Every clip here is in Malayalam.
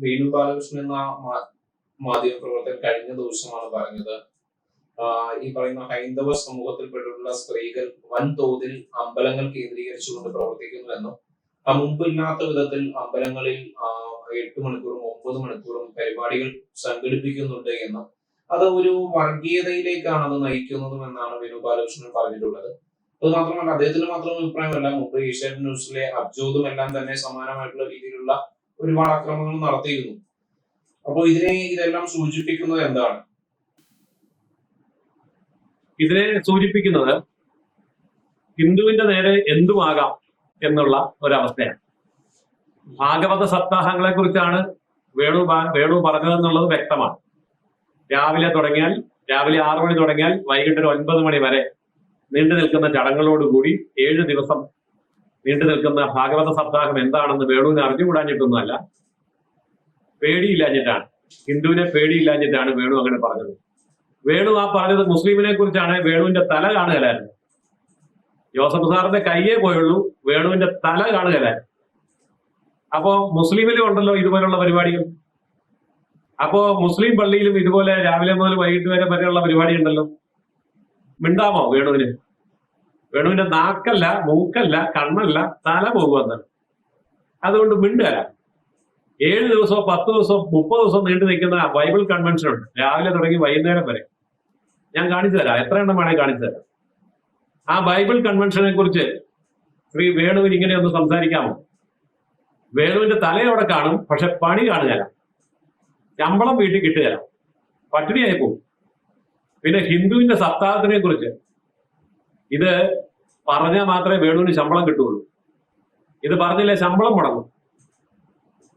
വേണു ബാലകൃഷ്ണൻ എന്ന മാധ്യമ പ്രവർത്തകൻ കഴിഞ്ഞ ദിവസമാണ് പറഞ്ഞത്, ഈ പറയുന്ന ഹൈന്ദവ സമൂഹത്തിൽപ്പെട്ടിട്ടുള്ള സ്ത്രീകൾ വൻതോതിൽ അമ്പലങ്ങൾ കേന്ദ്രീകരിച്ചുകൊണ്ട് പ്രവർത്തിക്കുന്നുവെന്നും മുമ്പില്ലാത്ത വിധത്തിൽ അമ്പലങ്ങളിൽ 8 മണിക്കൂറും 9 മണിക്കൂറും പരിപാടികൾ സംഘടിപ്പിക്കുന്നുണ്ട് എന്നും അത് ഒരു വർഗീയതയിലേക്കാണ് അത് നയിക്കുന്നതും എന്നാണ് വേണു ബാലകൃഷ്ണൻ പറഞ്ഞിട്ടുള്ളത്. അത് മാത്രമല്ല, അദ്ദേഹത്തിന് മാത്രം അഭിപ്രായമല്ല, മുമ്പ് ഏഷ്യാനെറ്റ് ന്യൂസിലെ അബ്ജോദും എല്ലാം തന്നെ സമാനമായിട്ടുള്ള രീതിയിലുള്ള ഒരുപാട് ആക്രമണങ്ങൾ നടത്തിയിരുന്നു. അപ്പോൾ ഇതെല്ലാം സൂചിപ്പിക്കുന്നത് എന്താണ്? ഇതിനെ സൂചിപ്പിക്കുന്നത് ഹിന്ദുവിന്റെ നേരെ എന്തുമാകാം എന്നുള്ള ഒരവസ്ഥയാണ്. ഭാഗവത സപ്താഹങ്ങളെ കുറിച്ചാണ് വേണു പറഞ്ഞതെന്നുള്ളത് വ്യക്തമാണ്. രാവിലെ തുടങ്ങിയാൽ, രാവിലെ 6 മണി തുടങ്ങിയാൽ വൈകിട്ട് 9 മണി വരെ നീണ്ടു നിൽക്കുന്ന ചടങ്ങുകളോടുകൂടി 7 ദിവസം നീണ്ടു നിൽക്കുന്ന ഭാഗവത സപ്താഹം എന്താണെന്ന് വേണുവിനെ അറിഞ്ഞുകൂടാഞ്ഞിട്ടൊന്നുമല്ല, പേടിയില്ലാഞ്ഞിട്ടാണ്. ഹിന്ദുവിനെ പേടിയില്ലാഞ്ഞിട്ടാണ് വേണു അങ്ങനെ പറഞ്ഞത്. വേണു ആ പറഞ്ഞത് മുസ്ലിമിനെ കുറിച്ചാണ്. വേണുവിന്റെ തല കാണുകയില്ലായിരുന്നു. ജോസഫ് സാറിന്റെ കയ്യേ പോയുള്ളൂ, വേണുവിന്റെ തല കാണുകയില്ലായിരുന്നു. അപ്പോ മുസ്ലിമിലും ഉണ്ടല്ലോ ഇതുപോലുള്ള പരിപാടികൾ. അപ്പോ മുസ്ലിം പള്ളിയിലും ഇതുപോലെ രാവിലെ മുതൽ വൈകിട്ട് വരെയുള്ള പരിപാടി ഉണ്ടല്ലോ. മിണ്ടാമോ വേണുവിന്? വേണുവിന്റെ നാക്കല്ല, മൂക്കല്ല, കണ്ണല്ല, തല പോകുമെന്നാണ്. അതുകൊണ്ട് മിണ്ടുകയല്ല. 7 ദിവസമോ 10 ദിവസമോ 30 ദിവസം നീണ്ടു നിൽക്കുന്ന ബൈബിൾ കൺവെൻഷൻ ഉണ്ട്, രാവിലെ തുടങ്ങി വൈകുന്നേരം വരെ. ഞാൻ കാണിച്ചു തരാം, എത്ര എണ്ണം വേണേ കാണിച്ചു തരാം. ആ ബൈബിൾ കൺവെൻഷനെ കുറിച്ച് ശ്രീ വേണുവിന് ഇങ്ങനെയൊന്ന് സംസാരിക്കാമോ? വേണുവിന്റെ തലയോടെ കാണും, പക്ഷെ പണി കാണുകയല്ല. ശമ്പളം വീട്ടിൽ കിട്ടുകയല്ല, പട്ടിണിയായി പോകും. പിന്നെ ഹിന്ദുവിന്റെ സപ്താഹത്തിനെ കുറിച്ച് ഇത് പറഞ്ഞാൽ മാത്രമേ വേണുവിന് ശമ്പളം കിട്ടുകയുള്ളൂ. ഇത് പറഞ്ഞില്ലേ ശമ്പളം മുടങ്ങും.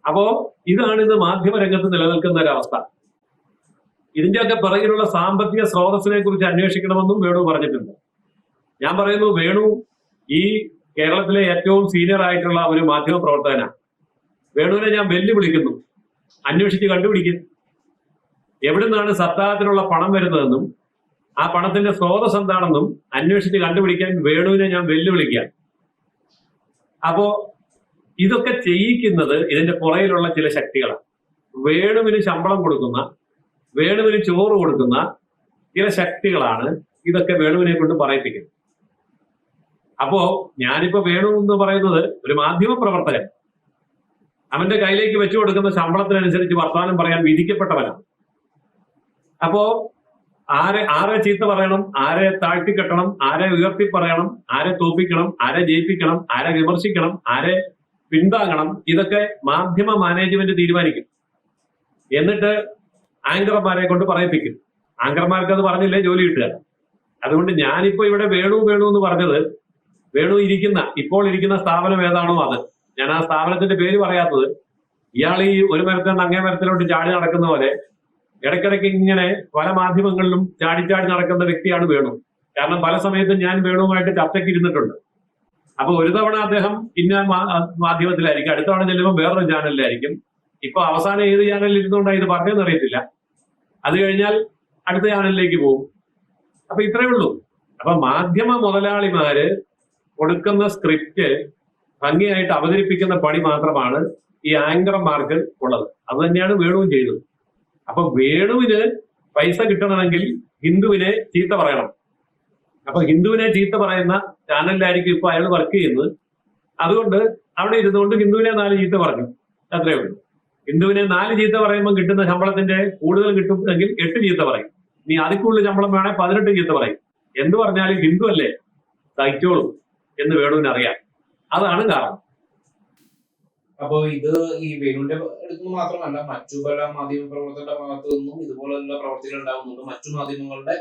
അപ്പോ ഇതാണ് ഇന്ന് മാധ്യമരംഗത്ത് നിലനിൽക്കുന്ന ഒരവസ്ഥ. ഇതിന്റെയൊക്കെ പിറകിലുള്ള സാമ്പത്തിക സ്രോതസ്സിനെ കുറിച്ച് അന്വേഷിക്കണമെന്നും വേണു പറഞ്ഞിട്ടുണ്ട്. ഞാൻ പറയുന്നു, വേണു ഈ കേരളത്തിലെ ഏറ്റവും സീനിയർ ആയിട്ടുള്ള ഒരു മാധ്യമ പ്രവർത്തകനാണ്. വേണുവിനെ ഞാൻ വെല്ലുവിളിക്കുന്നു, അന്വേഷിച്ച് കണ്ടുപിടിക്കും. എവിടെ നിന്നാണ് സപ്താഹത്തിനുള്ള പണം വരുന്നതെന്നും ആ പണത്തിന്റെ സ്രോതസ് എന്താണെന്നും അന്വേഷിച്ച് കണ്ടുപിടിക്കാൻ വേണുവിനെ ഞാൻ വെല്ലുവിളിക്കാം. അപ്പോ ഇതൊക്കെ ചെയ്യിക്കുന്നത് ഇതിന്റെ പുറയിലുള്ള ചില ശക്തികളാണ്. വേണുവിന് ശമ്പളം കൊടുക്കുന്ന, വേണുവിന് ചോറ് കൊടുക്കുന്ന ചില ശക്തികളാണ് ഇതൊക്കെ വേണുവിനെ കൊണ്ട് പറയിപ്പിക്കുന്നത്. അപ്പോ ഞാനിപ്പോ വേണു എന്ന് പറയുന്നത് ഒരു മാധ്യമ പ്രവർത്തകൻ, അവന്റെ കയ്യിലേക്ക് വെച്ചു കൊടുക്കുന്ന ശമ്പളത്തിനനുസരിച്ച് വർത്തമാനം പറയാൻ വിധിക്കപ്പെട്ടവനാണ്. അപ്പോ ആരെ ചീത്ത പറയണം, ആരെ താഴ്ത്തിക്കെട്ടണം, ആരെ ഉയർത്തി പറയണം, ആരെ തോപ്പിക്കണം, ആരെ ജയിപ്പിക്കണം, ആരെ വിമർശിക്കണം, ആരെ പിന്താങ്ങണം, ഇതൊക്കെ മാധ്യമ മാനേജ്മെന്റ് തീരുമാനിക്കും. എന്നിട്ട് ആങ്കർമാരെ കൊണ്ട് പറയിപ്പിക്കും. ആങ്കർമാർക്ക് അത് പറഞ്ഞില്ലേ ജോലി കിട്ടുക. അതുകൊണ്ട് ഞാനിപ്പോ ഇവിടെ വേണു എന്ന് പറഞ്ഞത്, വേണു ഇപ്പോൾ ഇരിക്കുന്ന സ്ഥാപനം ഏതാണോ അത്. ഞാൻ ആ സ്ഥാപനത്തിന്റെ പേര് പറയാത്തത്, ഇയാൾ ഈ ഒരു മരത്തിൽ നിന്ന് അങ്ങേ മരത്തിലോട്ട് ചാടി നടക്കുന്ന പോലെ ഇടയ്ക്കിടയ്ക്ക് ഇങ്ങനെ പല മാധ്യമങ്ങളിലും ചാടി നടക്കുന്ന വ്യക്തിയാണ് വേണു. കാരണം പല സമയത്തും ഞാൻ വേണുവുമായിട്ട് ചർച്ചയ്ക്ക് ഇരുന്നിട്ടുണ്ട്. അപ്പൊ ഒരു തവണ അദ്ദേഹം ഇന്ന മാധ്യമത്തിലായിരിക്കും, അടുത്ത തവണ ചെല്ലുമ്പോൾ വേറൊരു ചാനലിലായിരിക്കും. ഇപ്പൊ അവസാനം ഏത് ചാനലിൽ ഇരുന്നുകൊണ്ടാണ് ഇത് പറഞ്ഞതെന്ന് അറിയത്തില്ല. അത് കഴിഞ്ഞാൽ അടുത്ത ചാനലിലേക്ക് പോകും. അപ്പൊ ഇത്രയേ ഉള്ളൂ. അപ്പൊ മാധ്യമ മുതലാളിമാര് കൊടുക്കുന്ന സ്ക്രിപ്റ്റ് ഭംഗിയായിട്ട് അവതരിപ്പിക്കുന്ന പണി മാത്രമാണ് ഈ ആങ്കർമാർക്ക് ഉള്ളത്. അത് തന്നെയാണ് വേണുവും ചെയ്തത്. അപ്പൊ വേണുവിന് പൈസ കിട്ടണമെങ്കിൽ ഹിന്ദുവിനെ ചീത്ത പറയണം. അപ്പൊ ഹിന്ദുവിനെ ചീത്ത പറയുന്ന ചാനലിലായിരിക്കും ഇപ്പൊ അയാൾ വർക്ക് ചെയ്യുന്നത്. അതുകൊണ്ട് അവിടെ ഇരുന്നുകൊണ്ട് ഹിന്ദുവിനെ 4 ചീത്ത പറഞ്ഞു, അത്രയേ ഉള്ളൂ. ഹിന്ദുവിനെ 4 ചീത്ത പറയുമ്പോൾ കിട്ടുന്ന ശമ്പളത്തിന്റെ കൂടുതൽ കിട്ടുമെങ്കിൽ 8 ചീത്ത പറയും. നീ അതിൽ കൂടുതൽ ശമ്പളം വേണേ 18 ചീത്ത പറയും. എന്ത് പറഞ്ഞാലും ഹിന്ദു അല്ലേ, സഹിച്ചോളൂ എന്ന് വേണുവിന് അറിയാം. അതാണ് കാരണം. അപ്പോ ഇത് ഈ വേണുവിന്റെ അടുത്ത് മാത്രമല്ല, മറ്റു പല മാധ്യമ പ്രവർത്തകരുടെ ഭാഗത്തു നിന്നും ഇതുപോലുള്ള പ്രവർത്തികൾ ഉണ്ടാകുന്നുണ്ട്. മറ്റു മാധ്യമങ്ങളുടെ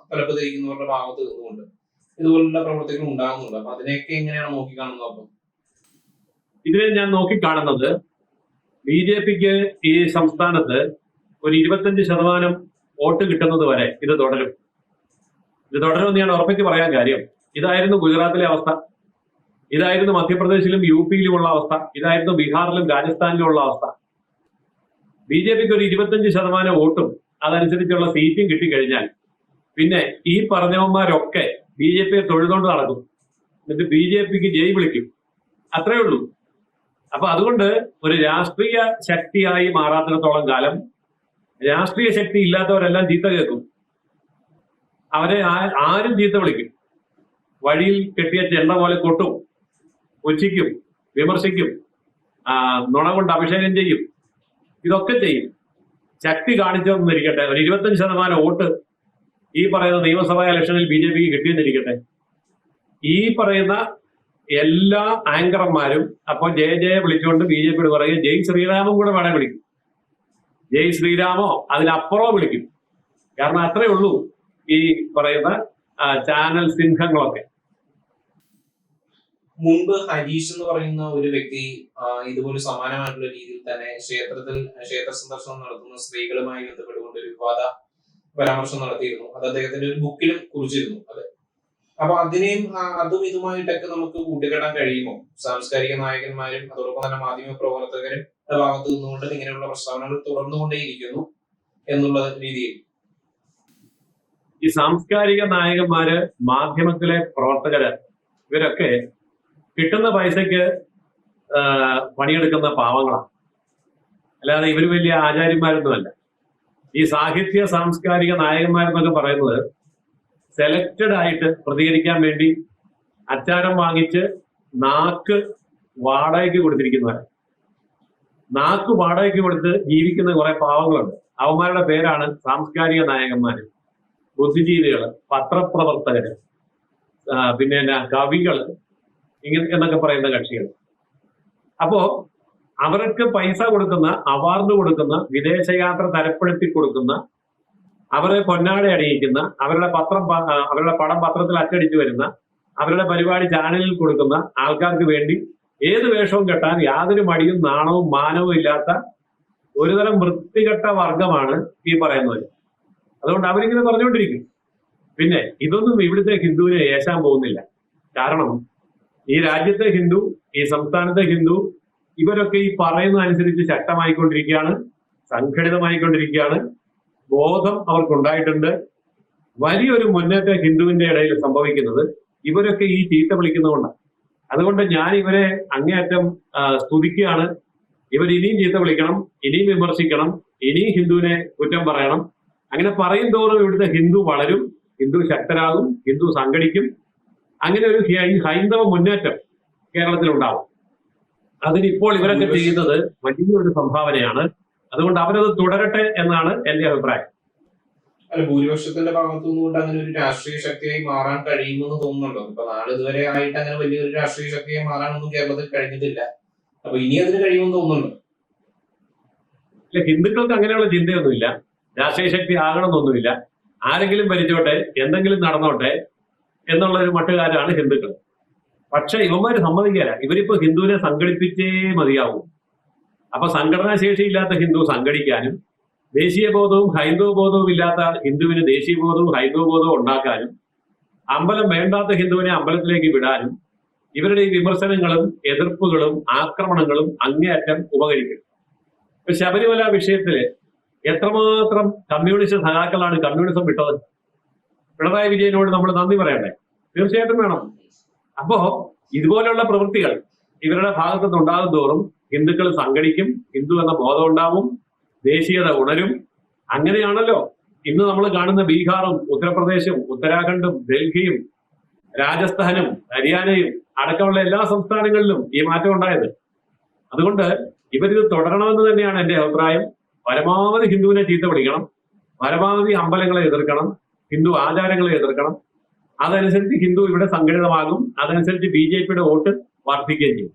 തലപ്പത്തിരിക്കുന്നവരുടെ ഭാഗത്ത് നിന്നുകൊണ്ട് ഇതുപോലുള്ള പ്രവർത്തികൾ ഉണ്ടാകുന്നുണ്ട്. അപ്പൊ അതിനെയൊക്കെ എങ്ങനെയാണ് നോക്കിക്കാണുന്നത്? അപ്പം ഇതിനെ ഞാൻ നോക്കിക്കാണുന്നത്, BJPക്ക് ഈ സംസ്ഥാനത്ത് ഒരു 25% വോട്ട് കിട്ടുന്നത് വരെ ഇത് തുടരും. ഇത് തുടരുമെന്ന് ഞാൻ ഉറപ്പിച്ച് പറയാൻ കാര്യം, ഇതായിരുന്നു ഗുജറാത്തിലെ അവസ്ഥ, ഇതായിരുന്നു മധ്യപ്രദേശിലും UPയിലുമുള്ള അവസ്ഥ, ഇതായിരുന്നു ബീഹാറിലും രാജസ്ഥാനിലുമുള്ള അവസ്ഥ. BJPക്ക് ഒരു 25% വോട്ടും അതനുസരിച്ചുള്ള സീറ്റും കിട്ടിക്കഴിഞ്ഞാൽ പിന്നെ ഈ പറഞ്ഞവന്മാരൊക്കെ BJPയെ തൊഴുതുകൊണ്ട് നടക്കും. എന്നിട്ട് BJPക്ക് ജയ് വിളിക്കും. അത്രേ ഉള്ളൂ. അപ്പൊ അതുകൊണ്ട് ഒരു രാഷ്ട്രീയ ശക്തിയായി മാറാത്തിടത്തോളം കാലം രാഷ്ട്രീയ ശക്തി ഇല്ലാത്തവരെല്ലാം ചീത്ത കേൾക്കും. അവരെ ആരും ചീത്ത വിളിക്കും. വഴിയിൽ കെട്ടിയ ചെണ്ട പോലെ കൊട്ടും, പുച്ഛിക്കും, വിമർശിക്കും, നുണ കൊണ്ട് അഭിഷേകം ചെയ്യും. ഇതൊക്കെ ചെയ്യും. ശക്തി കാണിച്ചെന്നിരിക്കട്ടെ, ഒരു 25% വോട്ട് ഈ പറയുന്ന നിയമസഭാ ഇലക്ഷനിൽ BJP കിട്ടിയെന്നിരിക്കട്ടെ, ഈ പറയുന്ന എല്ലാ ആങ്കർമാരും അപ്പോൾ ജയ വിളിച്ചുകൊണ്ട് BJP പറയുക ജയ് ശ്രീരാമും കൂടെ വേണേ വിളിക്കും. ജയ് ശ്രീരാമോ അതിനപ്പുറമോ വിളിക്കും. കാരണം അത്രേ ഉള്ളൂ ഈ പറയുന്ന ചാനൽ സിംഹങ്ങളൊക്കെ. മുൻപ് ഹരീഷ് എന്ന് പറയുന്ന ഒരു വ്യക്തി ഇതുപോലെ സമാനമായിട്ടുള്ള രീതിയിൽ തന്നെ ക്ഷേത്ര സന്ദർശനം നടത്തുന്ന സ്ത്രീകളുമായി ബന്ധപ്പെട്ടുകൊണ്ട് ഒരു വിവാദ പരാമർശം നടത്തിയിരുന്നു. അത് അദ്ദേഹത്തിന്റെ ഒരു ബുക്കിലും കുറിച്ചിരുന്നു. അതെ, അപ്പൊ അതും ഇതുമായിട്ടൊക്കെ നമുക്ക് കൂട്ടിക്കെട്ടാൻ കഴിയുമോ? സാംസ്കാരിക നായകന്മാരും അതോടൊപ്പം തന്നെ മാധ്യമ പ്രവർത്തകരും ഭാഗത്ത് നിന്നുകൊണ്ട് ഇങ്ങനെയുള്ള പ്രസ്താവനകൾ തുടർന്നുകൊണ്ടേയിരിക്കുന്നു എന്നുള്ള രീതിയിൽ ഈ സാംസ്കാരിക നായകന്മാര്, മാധ്യമത്തിലെ പ്രവർത്തകര്, ഇവരൊക്കെ കിട്ടുന്ന പൈസക്ക് പണിയെടുക്കുന്ന പാവങ്ങളാണ്. അല്ലാതെ ഇവര് വലിയ ആചാര്യന്മാരൊന്നുമല്ല. ഈ സാഹിത്യ സാംസ്കാരിക നായകന്മാരെന്നൊക്കെ പറയുന്നത് സെലക്റ്റഡ് ആയിട്ട് പ്രതികരിക്കാൻ വേണ്ടി അച്ചാരം വാങ്ങിച്ച് നാക്ക് വാടകയ്ക്ക് കൊടുത്തിരിക്കുന്നവരാണ്. നാക്ക് വാടകയ്ക്ക് കൊടുത്ത് ജീവിക്കുന്ന കുറെ പാവങ്ങളുണ്ട്. അവന്മാരുടെ പേരാണ് സാംസ്കാരിക നായകന്മാര്, ബുദ്ധിജീവികള്, പത്രപ്രവർത്തകര്, പിന്നെ കവികള്, എന്നൊക്കെ പറയുന്ന കക്ഷികൾ. അപ്പോ അവർക്ക് പൈസ കൊടുക്കുന്ന, അവാർഡ് കൊടുക്കുന്ന, വിദേശയാത്ര തരപ്പെടുത്തി കൊടുക്കുന്ന, അവരെ പൊന്നാട അണിയിക്കുന്ന, അവരുടെ പടം പത്രത്തിൽ അച്ചടിച്ചു വരുന്ന, അവരുടെ പരിപാടി ചാനലിൽ കൊടുക്കുന്ന ആൾക്കാർക്ക് വേണ്ടി ഏത് വേഷവും കെട്ടാൻ യാതൊരു മടിയും നാണവും മാനവും ഇല്ലാത്ത ഒരുതരം വൃത്തികെട്ട വർഗമാണ് ഈ പറയുന്നത്. അതുകൊണ്ട് അവരിങ്ങനെ പറഞ്ഞുകൊണ്ടിരിക്കും. പിന്നെ ഇതൊന്നും ഇവിടുത്തെ ഹിന്ദുവിനെ ഏശാൻ പോകുന്നില്ല. കാരണം ഈ രാജ്യത്തെ ഹിന്ദു, ഈ സംസ്ഥാനത്തെ ഹിന്ദു, ഇവരൊക്കെ ഈ പറയുന്ന അനുസരിച്ച് ശക്തമായിക്കൊണ്ടിരിക്കുകയാണ്, സംഘടിതമായിക്കൊണ്ടിരിക്കുകയാണ്. ബോധം അവർക്കുണ്ടായിട്ടുണ്ട്. വലിയൊരു മുന്നേറ്റം ഹിന്ദുവിന്റെ ഇടയിൽ സംഭവിക്കുന്നത് ഇവരൊക്കെ ഈ ചീത്ത വിളിക്കുന്നതുകൊണ്ടാണ്. അതുകൊണ്ട് ഞാൻ ഇവരെ അങ്ങേയറ്റം സ്തുതിക്കുകയാണ്. ഇവർ ഇനിയും ചീത്ത വിളിക്കണം, ഇനിയും വിമർശിക്കണം, ഇനിയും ഹിന്ദുവിനെ കുറ്റം പറയണം. അങ്ങനെ പറയും തോറും ഇവിടുത്തെ ഹിന്ദു വളരും, ഹിന്ദു ശക്തരാകും, ഹിന്ദു സംഘടിക്കും. അങ്ങനെ ഒരു ഹൈന്ദവ മുന്നേറ്റം കേരളത്തിലുണ്ടാവും. അതിനിപ്പോൾ ഇവരൊക്കെ ചെയ്യുന്നത് വലിയൊരു സംഭാവനയാണ്. അതുകൊണ്ട് അവരത് തുടരട്ടെ എന്നാണ് എന്റെ അഭിപ്രായം. അല്ല, ഭൂരിപക്ഷത്തിന്റെ ഭാഗത്തു നിന്നുകൊണ്ട് അങ്ങനെ ഒരു രാഷ്ട്രീയ ശക്തിയായി മാറാൻ കഴിയുമെന്ന് തോന്നുന്നുണ്ടോ? ഇപ്പൊ നാളിതുവരെ ആയിട്ട് അങ്ങനെ വലിയൊരു രാഷ്ട്രീയ ശക്തിയായി മാറാനൊന്നും കേരളത്തിൽ കഴിഞ്ഞിട്ടില്ല. അപ്പൊ ഇനി അതിന് കഴിയുമെന്ന് തോന്നുന്നുണ്ടോ? ഇല്ല, ഹിന്ദുക്കൾക്ക് അങ്ങനെയുള്ള ചിന്തയൊന്നുമില്ല. രാഷ്ട്രീയ ശക്തി ആകണമെന്നൊന്നുമില്ല. ആരെങ്കിലും ഭരിച്ചോട്ടെ, എന്തെങ്കിലും നടന്നോട്ടെ എന്നുള്ള ഒരു മട്ടുകാരാണ് ഹിന്ദുക്കൾ. പക്ഷെ ഇവന്മാര് സമ്മതിക്കാല. ഇവരിപ്പോ ഹിന്ദുവിനെ സംഘടിപ്പിച്ചേ മതിയാവും. അപ്പൊ സംഘടനാ ശേഷിയില്ലാത്ത ഹിന്ദു സംഘടിക്കാനും, ദേശീയ ബോധവും ഹൈന്ദവ ബോധവും ഇല്ലാത്ത ഹിന്ദുവിന് ദേശീയ ബോധവും ഹൈന്ദവ ബോധവും ഉണ്ടാക്കാനും, അമ്പലം വേണ്ടാത്ത ഹിന്ദുവിനെ അമ്പലത്തിലേക്ക് വിടാനും ഇവരുടെ ഈ വിമർശനങ്ങളും എതിർപ്പുകളും ആക്രമണങ്ങളും അങ്ങേയറ്റം ഉപകരിക്കും. ഇപ്പൊ ശബരിമല വിഷയത്തില് എത്രമാത്രം കമ്മ്യൂണിസ്റ്റ് സഖാക്കളാണ് കമ്മ്യൂണിസം വിട്ടത്? പിണറായി വിജയനോട് നമ്മൾ നന്ദി പറയണ്ടേ? തീർച്ചയായിട്ടും വേണം. അപ്പോ ഇതുപോലെയുള്ള പ്രവൃത്തികൾ ഇവരുടെ ഭാഗത്തുനിന്ന് ഉണ്ടാകും തോറും ഹിന്ദുക്കൾ സംഘടിക്കും, ഹിന്ദു എന്ന ബോധം ഉണ്ടാവും, ദേശീയത ഉണരും. അങ്ങനെയാണല്ലോ ഇന്ന് നമ്മൾ കാണുന്ന ബീഹാറും ഉത്തർപ്രദേശും ഉത്തരാഖണ്ഡും ഡൽഹിയും രാജസ്ഥാനും ഹരിയാനയും അടക്കമുള്ള എല്ലാ സംസ്ഥാനങ്ങളിലും ഈ മാറ്റം ഉണ്ടായത്. അതുകൊണ്ട് ഇവരിത് തുടരണമെന്ന് തന്നെയാണ് എന്റെ അഭിപ്രായം. പരമാവധി ഹിന്ദുവിനെ ചീത്ത വിളിക്കണം, പരമാവധി അമ്പലങ്ങളെ എതിർക്കണം, ഹിന്ദു ആചാരങ്ങളെ എതിർക്കണം. അതനുസരിച്ച് ഹിന്ദു ഇവിടെ സംഘടിതമാകും. അതനുസരിച്ച് BJPയുടെ വോട്ട് വർദ്ധിക്കുകയും ചെയ്യും.